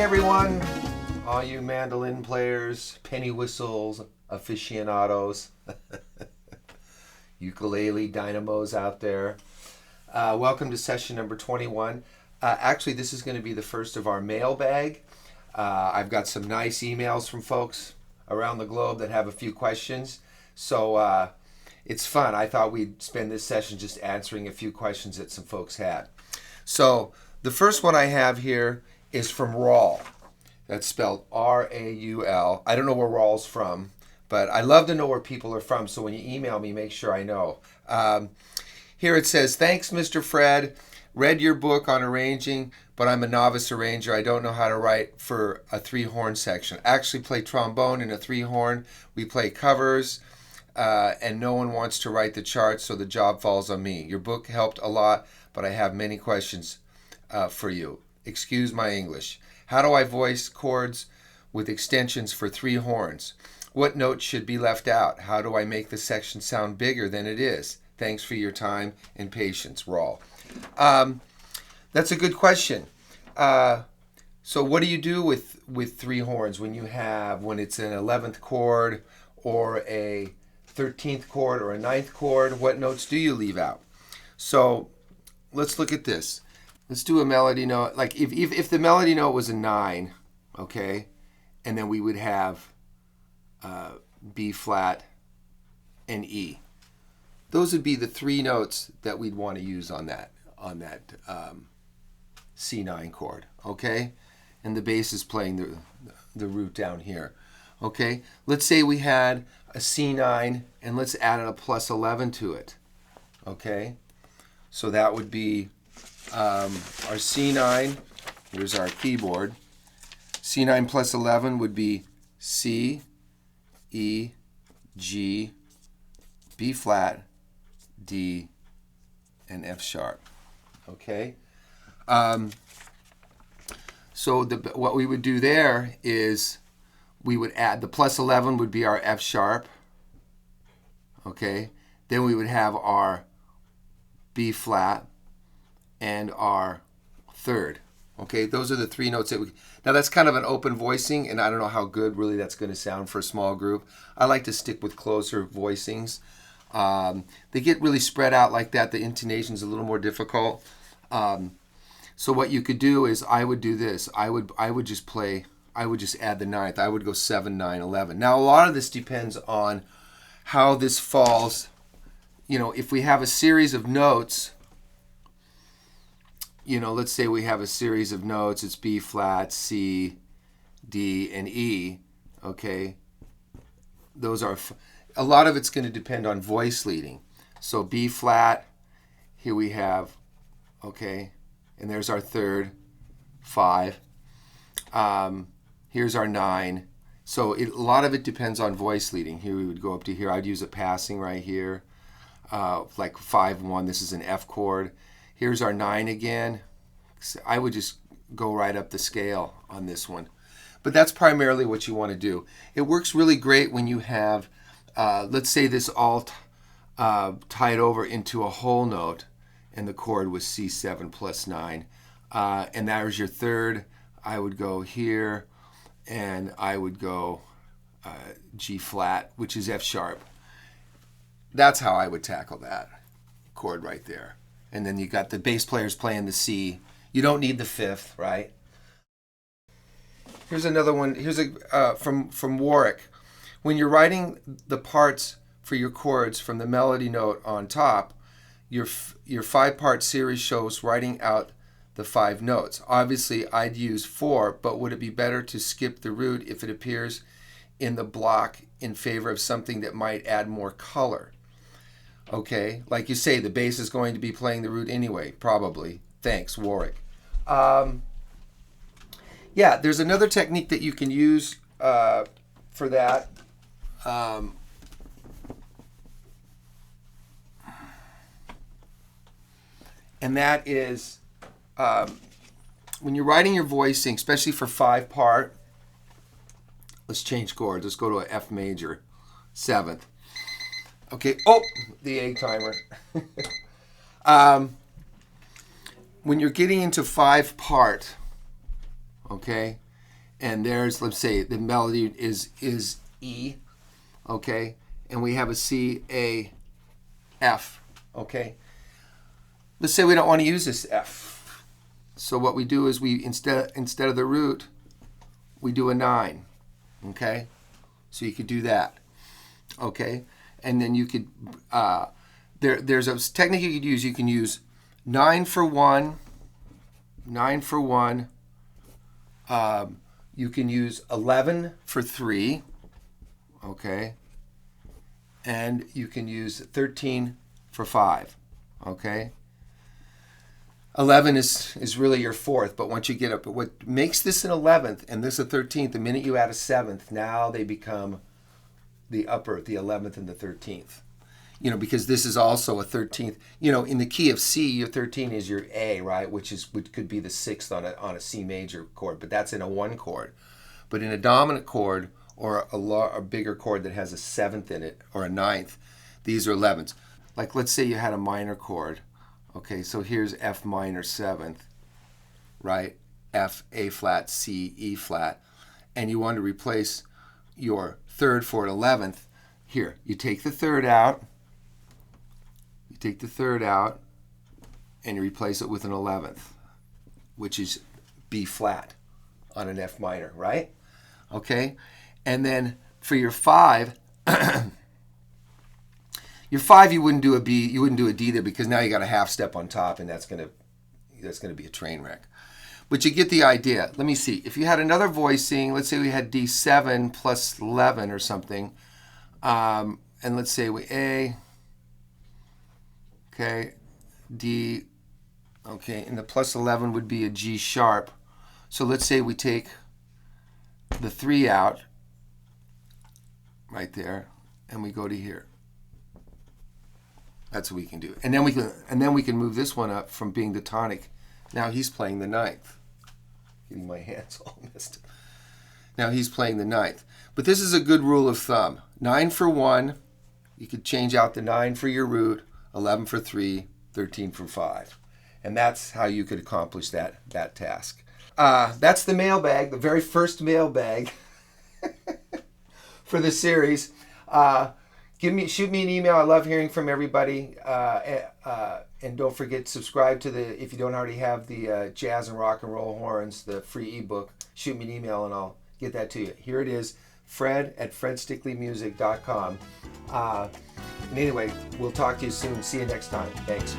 everyone, all you mandolin players, penny whistles, aficionados, ukulele dynamos out there. Welcome to session number 21. Actually, this is going to be the first of our mailbag. I've got some nice emails from folks around the globe that have a few questions. So it's fun. I thought we'd spend this session just answering a few questions that some folks had. So the first one I have here is from Raul. That's spelled R-A-U-L. I don't know where Raul's from, but I love to know where people are from, so when you email me, make sure I know. Here it says, thanks, Mr. Fred. Read your book on arranging, but I'm a novice arranger. I don't know how to write for a three-horn section. I actually play trombone in a three-horn. We play covers, and no one wants to write the charts, so the job falls on me. Your book helped a lot, but I have many questions for you. Excuse my English. How do I voice chords with extensions for three horns? What notes should be left out? How do I make the section sound bigger than it is? Thanks for your time and patience, Raul. That's a good question. So what do you do with three horns when it's an 11th chord or a 13th chord or a 9th chord? What notes do you leave out? So let's look at this. Let's do a melody note. Like if the melody note was a 9, okay, and then we would have B flat and E. Those would be the three notes that we'd want to use on that C9 chord, okay? And the bass is playing the root down here, okay? Let's say we had a C9 and let's add a plus 11 to it, okay? So that would be our C9. Here's our keyboard. C9 plus 11 would be C, E, G, B flat, D, and F sharp. Okay? So what we would do there is we would add, the plus 11 would be our F sharp. Okay? Then we would have our B flat and our third. Okay? Those are the three notes that now that's kind of an open voicing, and I don't know how good really that's going to sound for a small group. I like to stick with closer voicings. They get really spread out like that. The intonation's a little more difficult. So what you could do is I would do this. I would just add the 9th. I would go 7, 9, 11. Now a lot of this depends on how this falls. You know, if we have a series of notes, you know, let's say we have a series of notes. It's B flat, C, D, and E. Okay, those are a lot of it's going to depend on voice leading. So B flat, here we have, okay, and there's our third, 5. Here's our 9. So a lot of it depends on voice leading. Here we would go up to here. I'd use a passing right here, like 5, 1. This is an F chord. Here's our 9 again. I would just go right up the scale on this one. But that's primarily what you want to do. It works really great when you have, let's say this all tied over into a whole note, and the chord was C7 plus 9. And that was your third. I would go here, and I would go G flat, which is F sharp. That's how I would tackle that chord right there. And then you got the bass players playing the C. You don't need the 5th, right? Here's another one. Here's from Warwick. When you're writing the parts for your chords from the melody note on top, your 5-part series shows writing out the 5 notes. Obviously, I'd use 4, but would it be better to skip the root if it appears in the block in favor of something that might add more color? Okay, like you say, the bass is going to be playing the root anyway, probably. Thanks, Warwick. Yeah, there's another technique that you can use for that. And that is when you're writing your voicing, especially for 5-part, let's change chords. Let's go to an F major, 7th. Okay, oh, the A timer. When you're getting into 5-part, okay, and there's, let's say the melody is E, okay, and we have a C, A, F, okay. Let's say we don't want to use this F. So what we do is we instead of the root, we do a 9, okay. So you could do that, okay, and then you could there's a technique you could use. You can use 9 for 1, 9 for 1. You can use 11 for 3, okay, and you can use 13 for 5, okay. 11 is really your 4th, but once you get up, what makes this an 11th and this a 13th, the minute you add a 7th, now they become the 11th and the 13th. You know, because this is also a 13th. You know, in the key of C, your 13 is your A, right? Which could be the 6th on a C major chord, but that's in a 1 chord. But in a dominant chord or a bigger chord that has a 7th in it or a 9th, these are 11ths. Like let's say you had a minor chord. Okay, so here's F minor 7th, right? F, A flat, C, E flat. And you want to replace your 3rd for an 11th. Here, you take the 3rd out. You take the 3rd out and you replace it with an 11th, which is B flat on an F minor, right? Okay, and then for your 5, your 5, you wouldn't do a B, you wouldn't do a D there because now you got a half step on top, and that's gonna be a train wreck. But you get the idea. Let me see. If you had another voicing, let's say we had D7 plus 11 or something, and let's say we A, okay, D, okay, and the plus 11 would be a G sharp. So let's say we take the 3 out right there, and we go to here. That's what we can do, and then we can move this one up from being the tonic. Now he's playing the 9th. Getting my hands all messed up. Now he's playing the 9th. But this is a good rule of thumb. 9 for 1. You could change out the 9 for your root. 11 for 3. 13 for 5. And that's how you could accomplish that task. That's the mailbag, the very first mailbag for the series. Shoot me an email. I love hearing from everybody. And don't forget, subscribe to if you don't already have the Jazz and Rock and Roll Horns, the free ebook. Shoot me an email and I'll get that to you. Here it is, fred@fredstickleymusic.com. And anyway, we'll talk to you soon. See you next time. Thanks.